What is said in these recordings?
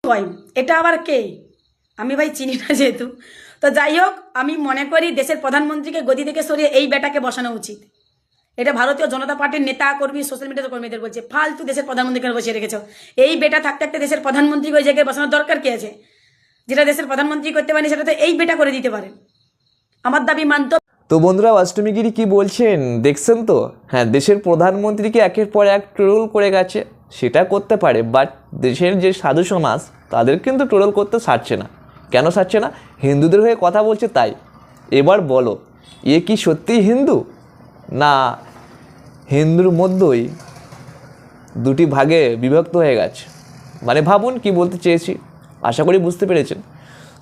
হয় এটা আবার কে? আমি ভাই চিনি না যেহেতু। তো যাই হোক, আমি মনে করি দেশের প্রধানমন্ত্রীকে গদি থেকে সরিয়ে এই বেটাকে বসানো উচিত। এটা ভারতীয় জনতা পার্টির নেতা কর্মী, সোশ্যাল মিডিয়ার কর্মীদের বলছে, ফালতু দেশের প্রধানমন্ত্রীকে বসিয়ে রেখেছো। এই বেটা থাকতে থাকতে দেশের প্রধানমন্ত্রীকে ওই জায়গায় বসানোর দরকার কি আছে? যেটা দেশের প্রধানমন্ত্রী করতে পারেনি সেটা তো এই বেটা করে দিতে পারে। আমার দাবি মানত। তো বন্ধুরা, অষ্টমীগিরি কি বলছেন দেখছেন তো? হ্যাঁ, দেশের প্রধানমন্ত্রীকে একের পর এক ট্রোল করে গেছে, সেটা করতে পারে, বাট দেশের যে সাধু সমাজ তাদের কিন্তু ট্রোল করতে ছাড়ছে না। কেন ছাড়ছে না? হিন্দুদের হয়ে কথা বলছে তাই। এবার বলো, এ কি সত্যিই হিন্দু, না হিন্দুর মধ্যেই দুটি ভাগে বিভক্ত হয়ে গেছে? মানে ভাবুন কি বলতে চেয়েছি, আশা করি বুঝতে পেরেছেন।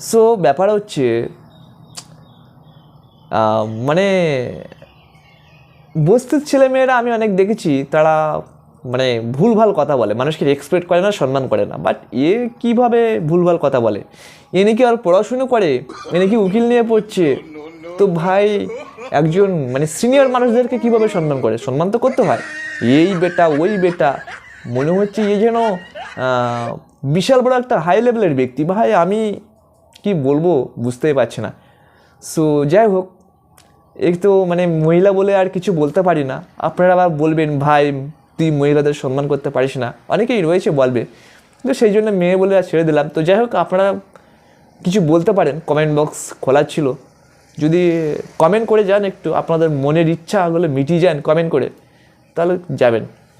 সো ব্যাপার হচ্ছে মানে বস্তির ছেলেমেয়েরা আমি অনেক দেখেছি, তারা মানে ভুলভাল কথা বলে, মানুষকে রেসপেক্ট করে না, সম্মান করে না। বাট এ কীভাবে ভুলভাল কথা বলে? এ নাকি আর পড়াশুনো করে, এ নাকি উকিল নিয়ে পড়ছে। তো ভাই, একজন মানে সিনিয়র মানুষদেরকে কীভাবে সম্মান করে? সম্মান তো করতে হয়। এই বেটা ওই বেটা, মনে হচ্ছে এই যেন বিশাল বড় একটা হাই লেভেলের ব্যক্তি। ভাই আমি কি বলবো বুঝতেই পারছি না। সো যাই হোক, এই তো মানে মহিলা বলে আর কিছু বলতে পারি না। আপনারা আবার বলবেন ভাই তুই মহিলাদের সম্মান করতে পারিস না, অনেকেই রয়েছে বলবে, কিন্তু সেই জন্য মেয়ে বলে আর ছেড়ে দিলাম। তো যাই হোক, আপনারা কিছু বলতে পারেন, কমেন্ট বক্স খোলা ছিল, যদি কমেন্ট করে যান, একটু আপনাদের মনের ইচ্ছাগুলো মিটিয়ে যান কমেন্ট করে, তাহলে যাবেন।